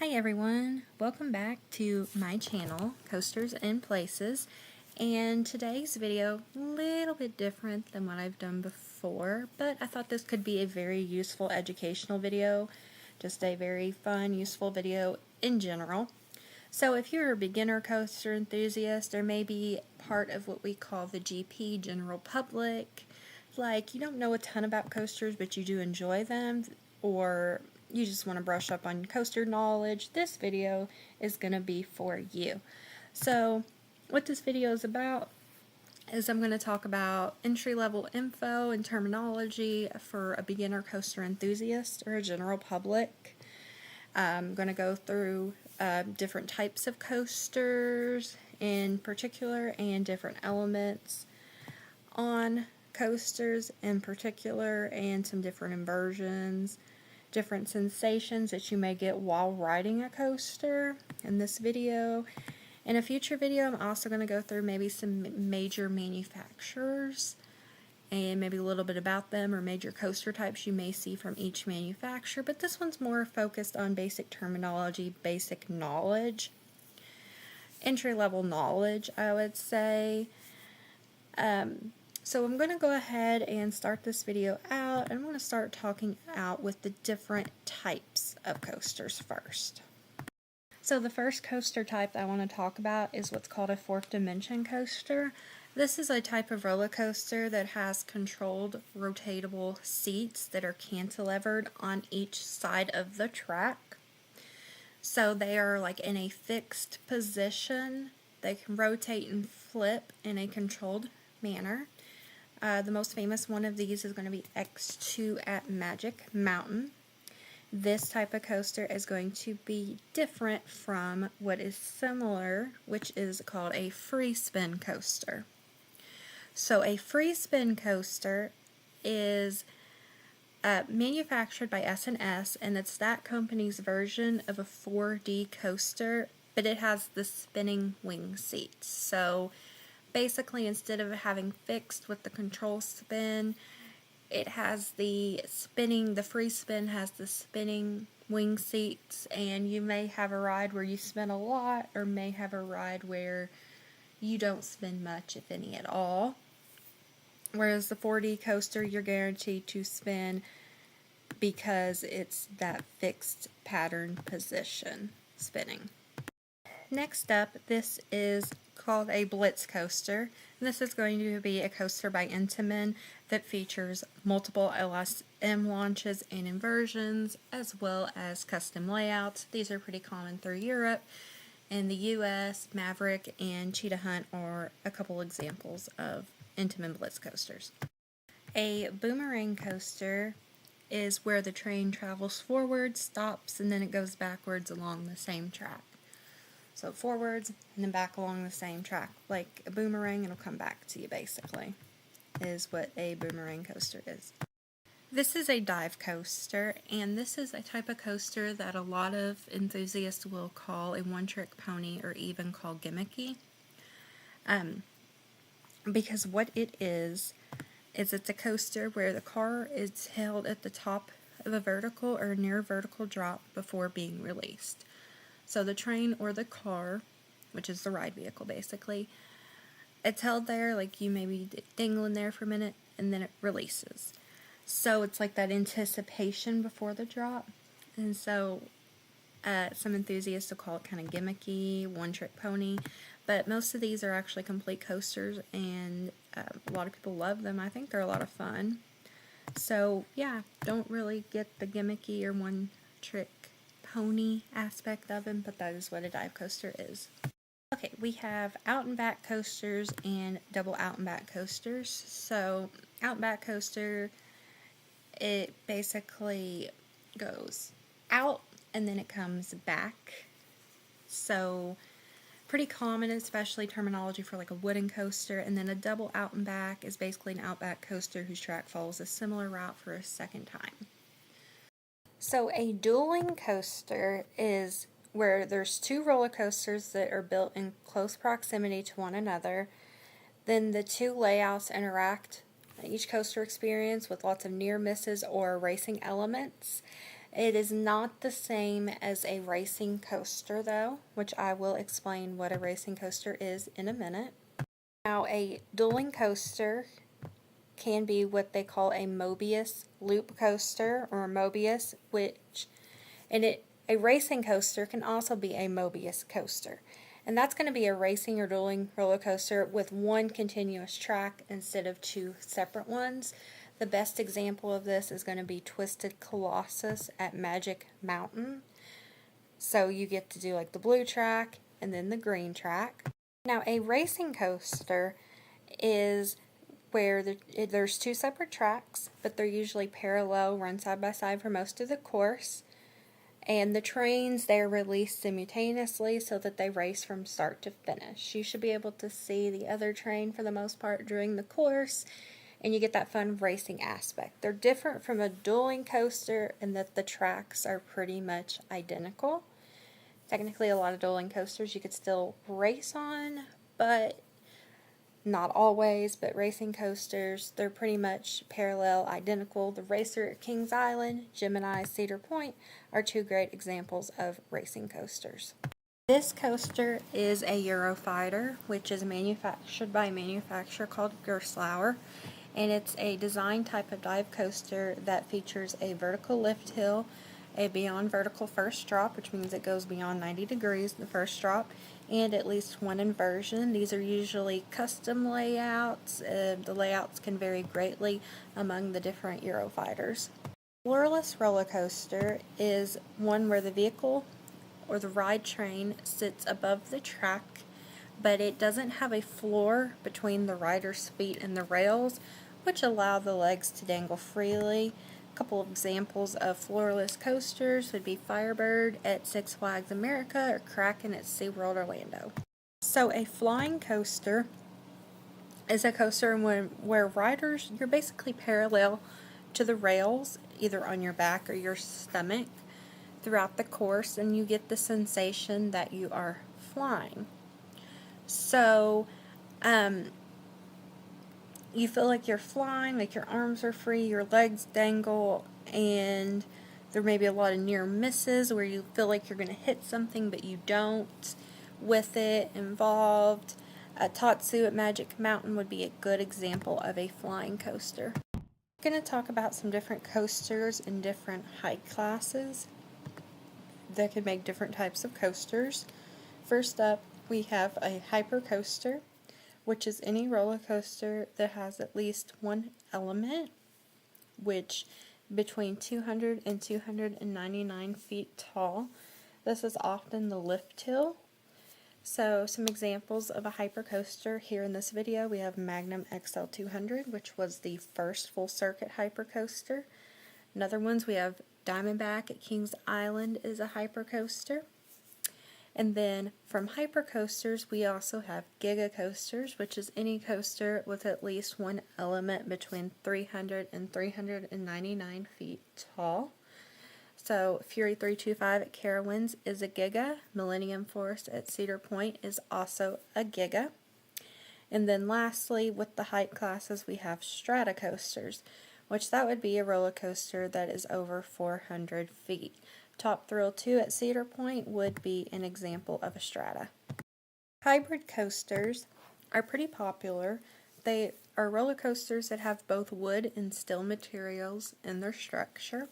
Hi everyone, welcome back to my channel, Coasters and Places, and today's video a little bit different than what I've done before, but I thought this could be a very useful educational video, just a very fun, useful video in general. So if you're a beginner coaster enthusiast, or maybe part of what we call the GP, general public, like you don't know a ton about coasters but you do enjoy them, or you just want to brush up on coaster knowledge, this video is going to be for you. So what this video is about is I'm going to talk about entry-level info and terminology for a beginner coaster enthusiast or a general public. I'm going to go through different types of coasters in particular and different elements on coasters in particular, and some different inversions, different sensations that you may get while riding a coaster in this video. In a future video, I'm also going to go through maybe some major manufacturers and maybe a little bit about them, or major coaster types you may see from each manufacturer, but this one's more focused on basic terminology, basic knowledge, entry-level knowledge, I would say. So I'm going to go ahead and start this video out, and I'm going to start talking out with the different types of coasters first. So the first coaster type that I want to talk about is what's called a fourth dimension coaster. This is a type of roller coaster that has controlled rotatable seats that are cantilevered on each side of the track. So they are like in a fixed position. They can rotate and flip in a controlled manner. The most famous one of these is going to be X2 at Magic Mountain. This type of coaster is going to be different from what is similar, which is called a free spin coaster. So a free spin coaster is manufactured by S&S, and it's that company's version of a 4D coaster, but it has the spinning wing seats. So basically, instead of having fixed with the control spin, it has the spinning, the free spin has the spinning wing seats, and you may have a ride where you spin a lot, or may have a ride where you don't spin much, if any at all. Whereas the 4D coaster, you're guaranteed to spin because it's that fixed pattern position spinning. Next up, this is called a Blitz coaster. And this is going to be a coaster by Intamin that features multiple LSM launches and inversions, as well as custom layouts. These are pretty common through Europe. In the US, Maverick and Cheetah Hunt are a couple examples of Intamin Blitz coasters. A boomerang coaster is where the train travels forward, stops, and then it goes backwards along the same track. So forwards and then back along the same track. Like a boomerang, it'll come back to you basically, is what a boomerang coaster is. This is a dive coaster, and this is a type of coaster that a lot of enthusiasts will call a one-trick pony, or even call gimmicky. Because what it is it's a coaster where the car is held at the top of a vertical or near vertical drop before being released. So the train or the car, which is the ride vehicle basically, it's held there, like you may be dangling there for a minute, and then it releases. So it's like that anticipation before the drop. And so some enthusiasts will call it kind of gimmicky, one-trick pony, but most of these are actually complete coasters, and a lot of people love them. I think they're a lot of fun. So yeah, don't really get the gimmicky or one-trick pony aspect of them, but that is what a dive coaster is. Okay, we have out and back coasters and double out and back coasters. So out and back coaster, it basically goes out and then it comes back. So pretty common, especially terminology for like a wooden coaster. And then a double out and back is basically an out back coaster whose track follows a similar route for a second time. So a dueling coaster is where there's two roller coasters that are built in close proximity to one another. Then the two layouts interact, each coaster experience with lots of near misses or racing elements. It is not the same as a racing coaster though, which I will explain what a racing coaster is in a minute. Now, a dueling coaster can be what they call a Mobius loop coaster or a Mobius, a racing coaster can also be a Mobius coaster. And that's going to be a racing or dueling roller coaster with one continuous track instead of two separate ones. The best example of this is going to be Twisted Colossus at Magic Mountain. So you get to do like the blue track and then the green track. Now, a racing coaster is where there's two separate tracks, but they're usually parallel, run side by side for most of the course. And the trains, they're released simultaneously so that they race from start to finish. You should be able to see the other train for the most part during the course, and you get that fun racing aspect. They're different from a dueling coaster in that the tracks are pretty much identical. Technically, a lot of dueling coasters you could still race on, but not always. But racing coasters, they're pretty much parallel, identical. The Racer at Kings Island, Gemini, Cedar Point are two great examples of racing coasters. This coaster is a Eurofighter, which is manufactured by a manufacturer called Gerstlauer, and it's a design type of dive coaster that features a vertical lift hill, a beyond vertical first drop, which means it goes beyond 90 degrees the first drop, and at least one inversion. These are usually custom layouts. The layouts can vary greatly among the different Eurofighters. Floorless roller coaster is one where the vehicle or the ride train sits above the track, but it doesn't have a floor between the rider's feet and the rails, which allow the legs to dangle freely. A couple of examples of floorless coasters would be Firebird at Six Flags America or Kraken at SeaWorld Orlando. So a flying coaster is a coaster where riders, you're basically parallel to the rails, either on your back or your stomach throughout the course, and you get the sensation that you are flying. So, you feel like you're flying, like your arms are free, your legs dangle, and there may be a lot of near misses where you feel like you're going to hit something but you don't with it involved. Tatsu at Magic Mountain would be a good example of a flying coaster. I'm going to talk about some different coasters in different height classes that can make different types of coasters. First up, we have a hyper coaster, which is any roller coaster that has at least one element, which between 200 and 299 feet tall. This is often the lift hill. So some examples of a hyper coaster here in this video, we have Magnum XL 200, which was the first full circuit hyper coaster. Another ones we have Diamondback at Kings Island is a hyper coaster. And then from hypercoasters, we also have giga coasters, which is any coaster with at least one element between 300 and 399 feet tall. So Fury 325 at Carowinds is a giga. Millennium Force at Cedar Point is also a giga. And then lastly, with the height classes, we have strata coasters, which that would be a roller coaster that is over 400 feet. Top Thrill 2 at Cedar Point would be an example of a strata. Hybrid coasters are pretty popular. They are roller coasters that have both wood and steel materials in their structure.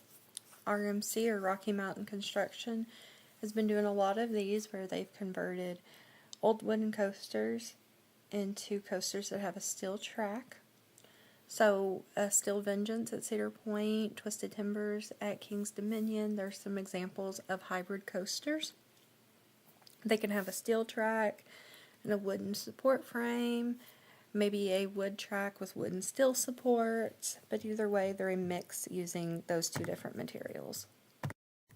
RMC, or Rocky Mountain Construction, has been doing a lot of these where they've converted old wooden coasters into coasters that have a steel track. So, Steel Vengeance at Cedar Point, Twisted Timbers at King's Dominion, there's some examples of hybrid coasters. They can have a steel track and a wooden support frame, maybe a wood track with wooden steel supports, but either way they're a mix using those two different materials.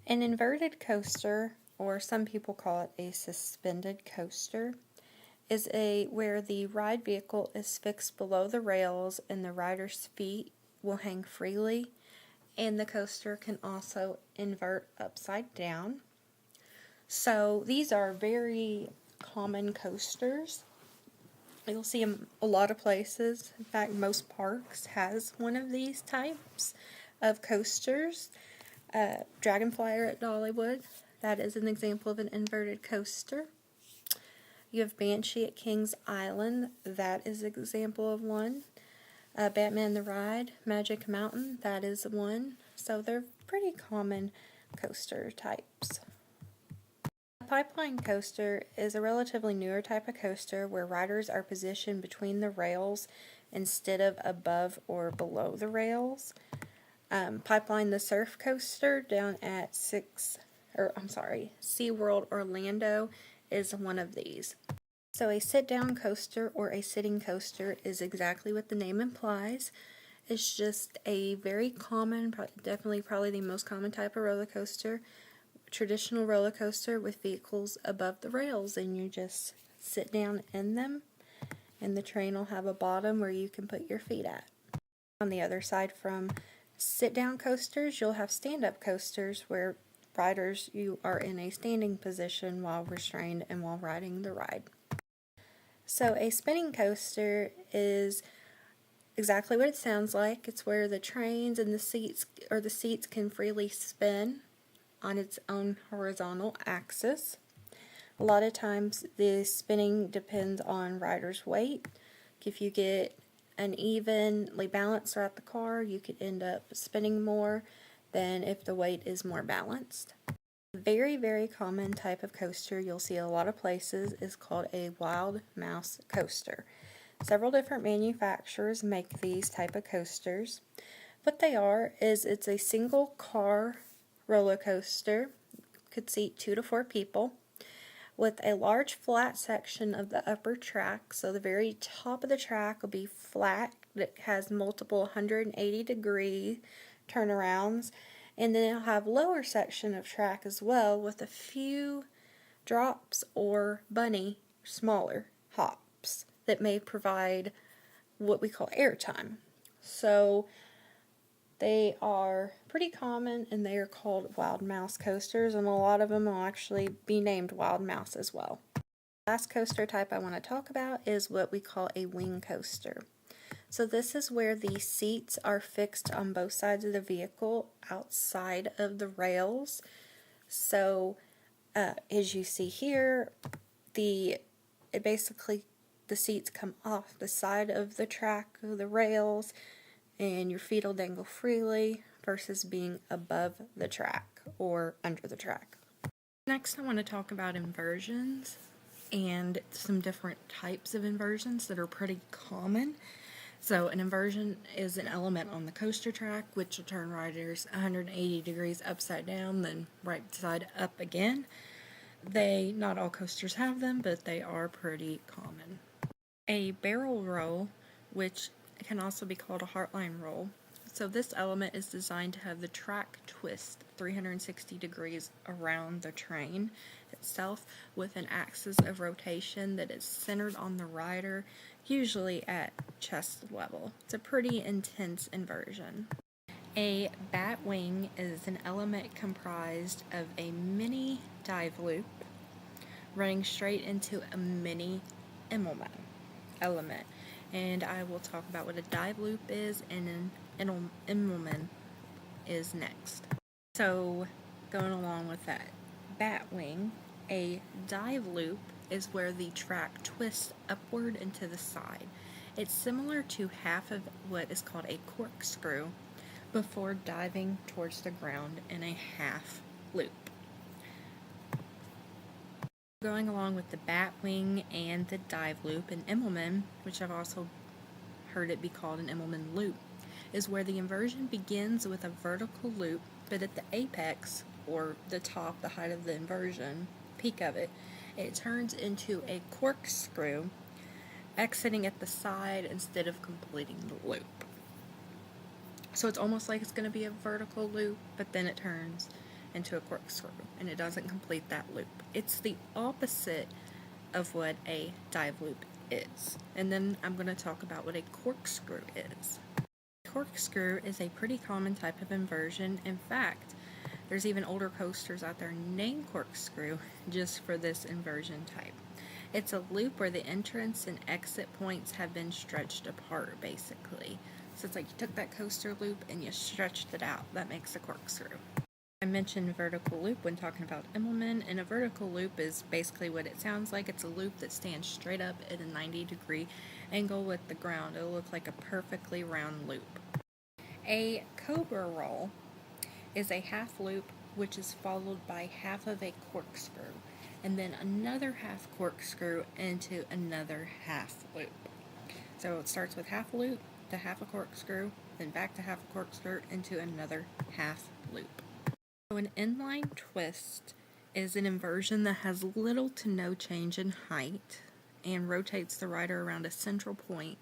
An inverted coaster, or some people call it a suspended coaster, is where the ride vehicle is fixed below the rails and the rider's feet will hang freely, and the coaster can also invert upside down. So these are very common coasters. You'll see them a lot of places. In fact, most parks has one of these types of coasters. Dragonflyer at Dollywood. That is an example of an inverted coaster. You have Banshee at Kings Island. That is an example of one. Batman the Ride, Magic Mountain. That is one. So they're pretty common coaster types. A pipeline coaster is a relatively newer type of coaster where riders are positioned between the rails instead of above or below the rails. Pipeline the Surf Coaster down at SeaWorld Orlando is one of these. So a sit-down coaster or a sitting coaster is exactly what the name implies. It's just a very common, definitely probably the most common type of roller coaster, traditional roller coaster with vehicles above the rails, and you just sit down in them, and the train will have a bottom where you can put your feet at. On the other side from sit-down coasters, you'll have stand-up coasters where riders, you are in a standing position while restrained and while riding the ride. So a spinning coaster is exactly what it sounds like. It's where the trains and the seats can freely spin on its own horizontal axis. A lot of times the spinning depends on rider's weight. If you get unevenly balanced throughout the car, you could end up spinning more than if the weight is more balanced. Very, very common type of coaster you'll see a lot of places is called a wild mouse coaster. Several different manufacturers make these type of coasters. What they are is it's a single car roller coaster, could seat 2 to 4 people, with a large flat section of the upper track. So the very top of the track will be flat. It has multiple 180-degree turnarounds. And then it'll have lower section of track as well with a few drops or smaller hops that may provide what we call airtime. So they are pretty common and they are called wild mouse coasters, and a lot of them will actually be named wild mouse as well. The last coaster type I want to talk about is what we call a wing coaster. So this is where the seats are fixed on both sides of the vehicle outside of the rails. So as you see here, the seats come off the side of the track of the rails, and your feet will dangle freely versus being above the track or under the track. Next, I want to talk about inversions and some different types of inversions that are pretty common. So an inversion is an element on the coaster track which will turn riders 180 degrees upside down, then right side up again. Not all coasters have them, but they are pretty common. A barrel roll, which can also be called a heartline roll. So this element is designed to have the track twist 360 degrees around the train itself with an axis of rotation that is centered on the rider, usually at chest level. It's a pretty intense inversion. A bat wing is an element comprised of a mini dive loop running straight into a mini element. And I will talk about what a dive loop is and an Immelman is next. So going along with that bat wing, a dive loop is where the track twists upward and to the side. It's similar to half of what is called a corkscrew before diving towards the ground in a half loop. Going along with the bat wing and the dive loop, an Immelman, which I've also heard it be called an Immelman loop, is where the inversion begins with a vertical loop, but at the apex, or the top, the height of the inversion, peak of it, it turns into a corkscrew, exiting at the side instead of completing the loop. So it's almost like it's going to be a vertical loop, but then it turns into a corkscrew, and it doesn't complete that loop. It's the opposite of what a dive loop is. And then I'm going to talk about what a corkscrew is. Corkscrew is a pretty common type of inversion. In fact, there's even older coasters out there named corkscrew just for this inversion type. It's a loop where the entrance and exit points have been stretched apart, basically. So it's like you took that coaster loop and you stretched it out. That makes a corkscrew. I mentioned vertical loop when talking about Immelman, and a vertical loop is basically what it sounds like. It's a loop that stands straight up at a 90-degree angle with the ground. It'll look like a perfectly round loop. A cobra roll is a half loop which is followed by half of a corkscrew, and then another half corkscrew into another half loop. So it starts with half a loop to half a corkscrew, then back to half a corkscrew into another half loop. So an inline twist is an inversion that has little to no change in height and rotates the rider around a central point,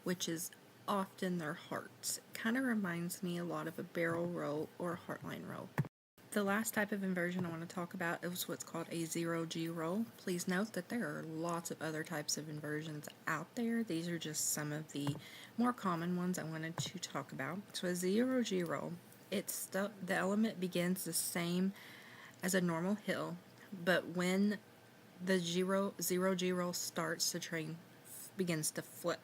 which is often their hearts. It kind of reminds me a lot of a barrel roll or a heartline roll. The last type of inversion I want to talk about is what's called a 0G roll. Please note that there are lots of other types of inversions out there. These are just some of the more common ones I wanted to talk about. So a 0G roll, the element begins the same as a normal hill, but when the 0G roll starts, the train begins to flip.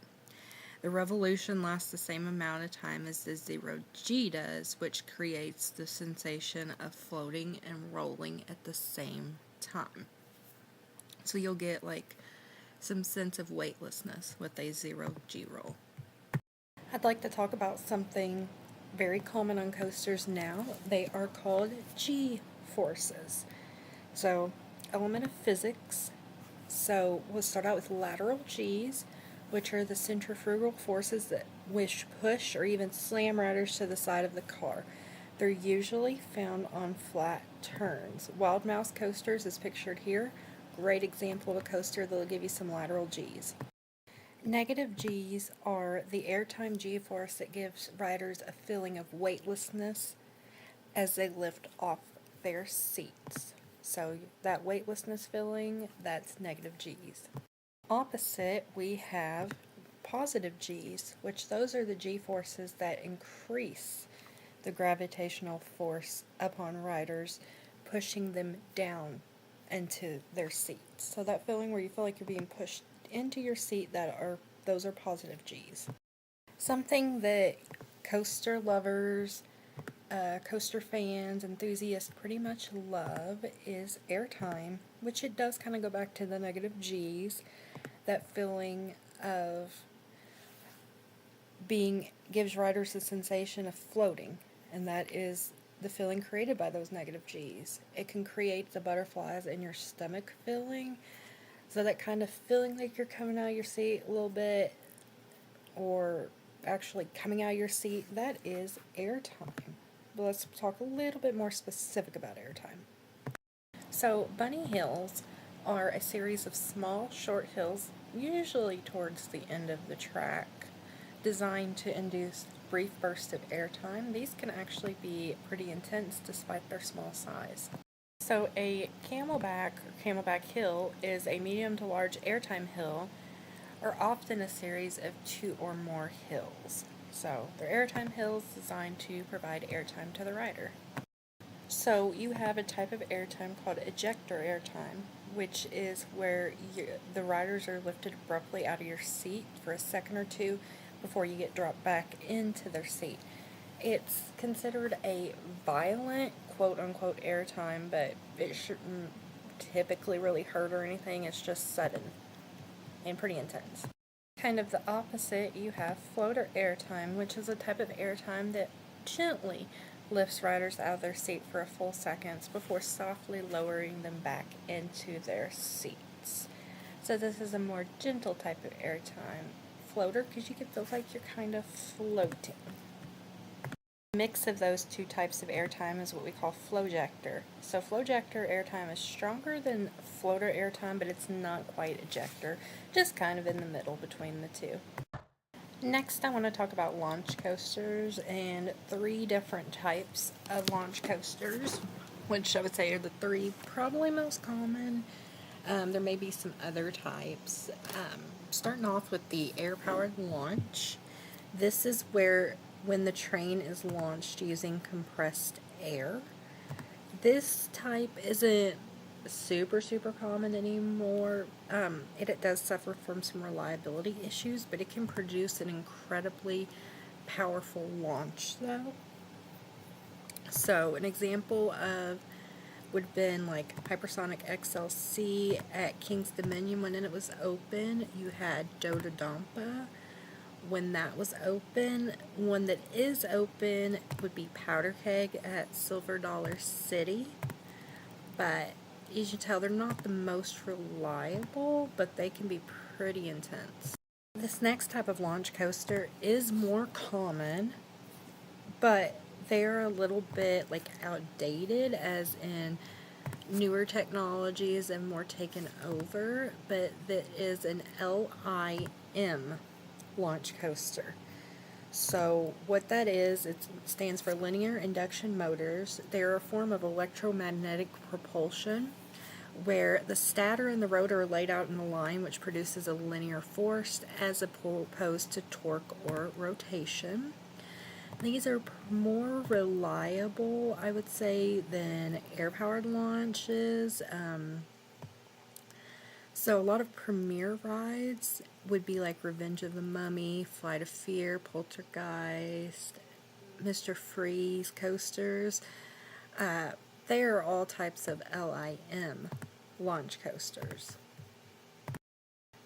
The revolution lasts the same amount of time as the 0G does, which creates the sensation of floating and rolling at the same time. So you'll get like some sense of weightlessness with a 0G roll. I'd like to talk about something very common on coasters now. They are called G-forces. So, element of physics. So we'll start out with lateral G's, which are the centrifugal forces that push or even slam riders to the side of the car. They're usually found on flat turns. Wild Mouse coasters is pictured here. Great example of a coaster that'll give you some lateral G's. Negative G's are the airtime G-force that gives riders a feeling of weightlessness as they lift off their seats. So that weightlessness feeling, that's negative G's. Opposite, we have positive G's, which those are the G-forces that increase the gravitational force upon riders, pushing them down into their seats. So that feeling where you feel like you're being pushed into your seat, those are positive G's. Something that coaster lovers, coaster fans, enthusiasts pretty much love is airtime, which it does kind of go back to the negative G's. That feeling of gives riders a sensation of floating, and that is the feeling created by those negative G's. It can create the butterflies in your stomach feeling, so that kind of feeling like you're coming out of your seat a little bit, or actually coming out of your seat, that is airtime. But let's talk a little bit more specific about airtime. So bunny hills are a series of small, short hills, usually towards the end of the track, designed to induce brief bursts of airtime. These can actually be pretty intense despite their small size. So a camelback or camelback hill is a medium to large airtime hill, or often a series of 2 or more hills. So they're airtime hills designed to provide airtime to the rider. So you have a type of airtime called ejector airtime, which is where the riders are lifted abruptly out of your seat for a second or two before you get dropped back into their seat. It's considered a violent, quote-unquote, airtime, but it shouldn't typically really hurt or anything. It's just sudden and pretty intense. Kind of the opposite, you have floater airtime, which is a type of airtime that gently lifts riders out of their seat for a full second before softly lowering them back into their seats. So this is a more gentle type of airtime. Floater, because you can feel like you're kind of floating. A mix of those two types of airtime is what we call flowjector. So flowjector airtime is stronger than floater airtime, but it's not quite ejector, just kind of in the middle between the two. Next, I want to talk about launch coasters and 3 different types of launch coasters, which I would say are the 3 probably most common. There may be some other types. Starting off with the air-powered launch. This is when the train is launched using compressed air. This type isn't super common anymore. It does suffer from some reliability issues, but it can produce an incredibly powerful launch though. So an example of would have been like Hypersonic XLC at King's Dominion when it was open. You had Dododampa when that was open. One that is open would be Powder Keg at Silver Dollar City. But as you tell, they're not the most reliable, but they can be pretty intense. This next type of launch coaster is more common, but they're a little bit like outdated, as in newer technologies and more taken over, but that is an LIM launch coaster. So what that is, it stands for linear induction motors. They're a form of electromagnetic propulsion where the stator and the rotor are laid out in a line which produces a linear force as opposed to torque or rotation. These are more reliable, I would say, than air-powered launches. So a lot of premier rides would be like Revenge of the Mummy, Flight of Fear, Poltergeist, Mr. Freeze coasters. They are all types of LIM launch coasters.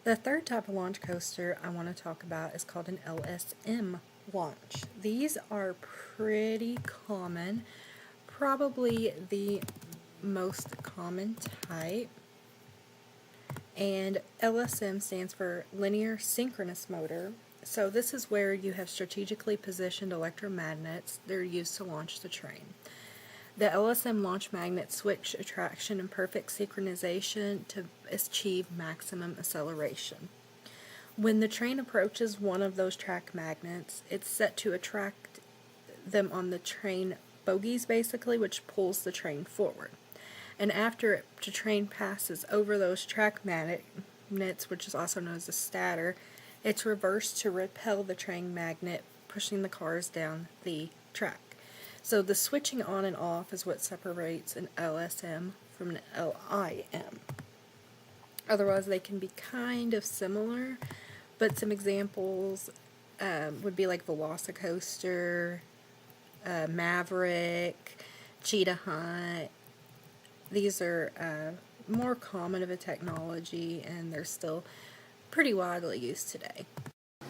The third type of launch coaster I want to talk about is called an LSM launch. These are pretty common, probably the most common type. And LSM stands for linear synchronous motor. So this is where you have strategically positioned electromagnets that are used to launch the train. The LSM launch magnets switch attraction and perfect synchronization to achieve maximum acceleration. When the train approaches one of those track magnets, it's set to attract them on the train bogies, basically, which pulls the train forward. And after the train passes over those track magnets, which is also known as a stator, it's reversed to repel the train magnet, pushing the cars down the track. So the switching on and off is what separates an LSM from an LIM. Otherwise, they can be kind of similar, but some examples would be like Velocicoaster, Maverick, Cheetah Hunt. These are more common of a technology, and they're still pretty widely used today.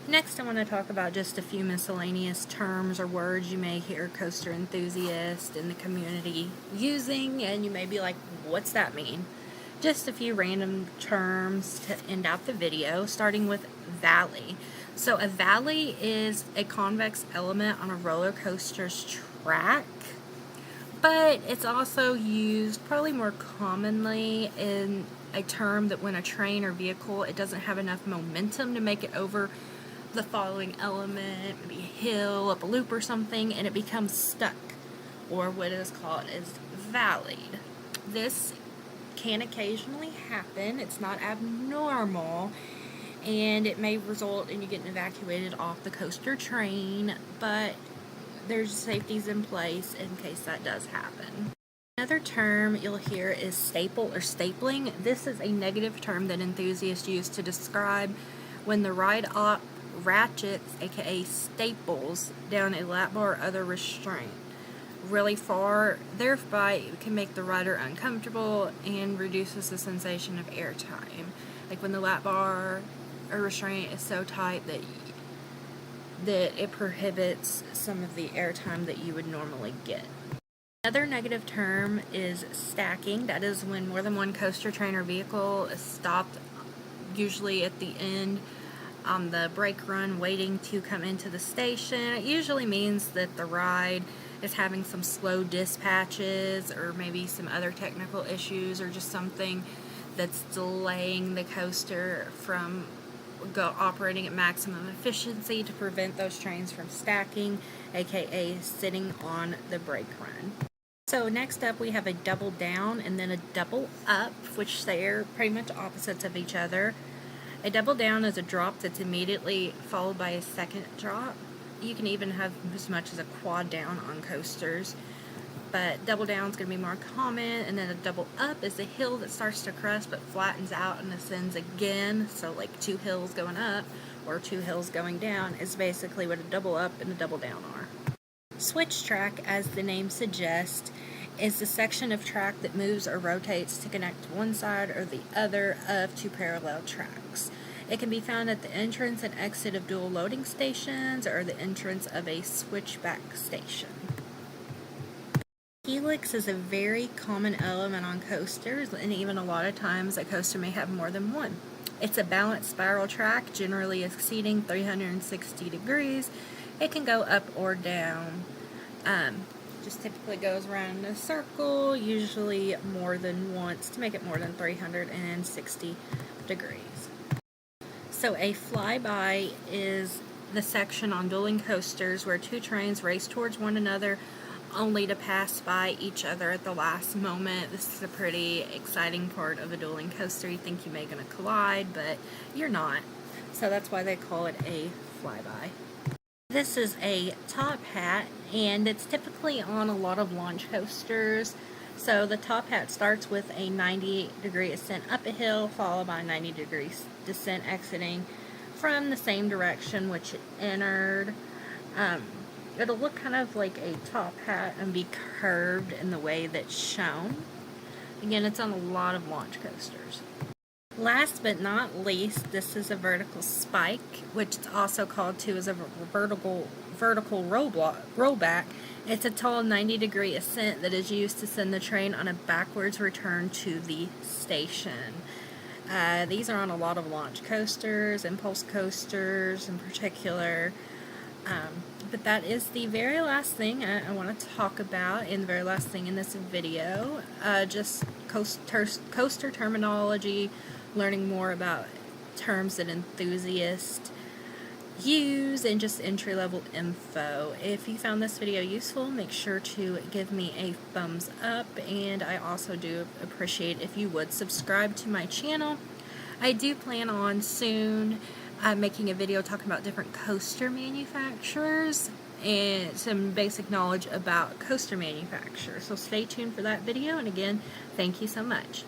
Next, I want to talk about just a few miscellaneous terms or words you may hear coaster enthusiasts in the community using, and you may be like, what's that mean? Just a few random terms to end out the video, starting with valley. So a valley is a convex element on a roller coaster's track, but it's also used probably more commonly in a term that when a train or vehicle, it doesn't have enough momentum to make it over the following element, maybe a hill, up a loop or something, and it becomes stuck, or what is called is valleyed. This can occasionally happen. It's not abnormal, and it may result in you getting evacuated off the coaster train, but there's safeties in place in case that does happen. Another term you'll hear is staple or stapling. This is a negative term that enthusiasts use to describe when the ride-up ratchets, aka staples, down a lap bar or other restraint really far, thereby it can make the rider uncomfortable and reduces the sensation of airtime. Like when the lap bar or restraint is so tight that it prohibits some of the airtime that you would normally get. Another negative term is stacking. That is when more than one coaster, train, or vehicle is stopped, usually at the end on the brake run, waiting to come into the station. It usually means that the ride is having some slow dispatches or maybe some other technical issues or just something that's delaying the coaster from operating at maximum efficiency to prevent those trains from stacking, aka sitting on the brake run. So next up we have a double down and then a double up, which they're pretty much opposites of each other. A double down is a drop that's immediately followed by a second drop. You can even have as much as a quad down on coasters, but double down is going to be more common. And then a double up is a hill that starts to crest but flattens out and ascends again. So like two hills going up or two hills going down is basically what a double up and a double down are. Switch track, as the name suggests, is the section of track that moves or rotates to connect one side or the other of two parallel tracks. It can be found at the entrance and exit of dual loading stations or the entrance of a switchback station. Helix is a very common element on coasters, and even a lot of times a coaster may have more than one. It's a balanced spiral track, generally exceeding 360 degrees. It can go up or down. Just typically goes around in a circle, usually more than once, to make it more than 360 degrees. So a flyby is the section on dueling coasters where two trains race towards one another only to pass by each other at the last moment. This is a pretty exciting part of a dueling coaster. You think you may going to collide, but you're not. So that's why they call it a flyby. This is a top hat, and it's typically on a lot of launch coasters. So the top hat starts with a 90-degree ascent up a hill, followed by a 90-degree descent exiting from the same direction which it entered. It'll look kind of like a top hat and be curved in the way that's shown. Again, it's on a lot of launch coasters. Last but not least, this is a vertical spike, which it's also called too as a vertical rollback. It's a tall 90-degree ascent that is used to send the train on a backwards return to the station. These are on a lot of launch coasters, impulse coasters in particular. But that is the very last thing I want to talk about, and the very last thing in this video. Just coaster terminology, learning more about terms that enthusiasts use, and just entry-level info. If you found this video useful, make sure to give me a thumbs up, and I also do appreciate if you would subscribe to my channel. I do plan on soon making a video talking about different coaster manufacturers and some basic knowledge about coaster manufacturers. So stay tuned for that video, and again, thank you so much.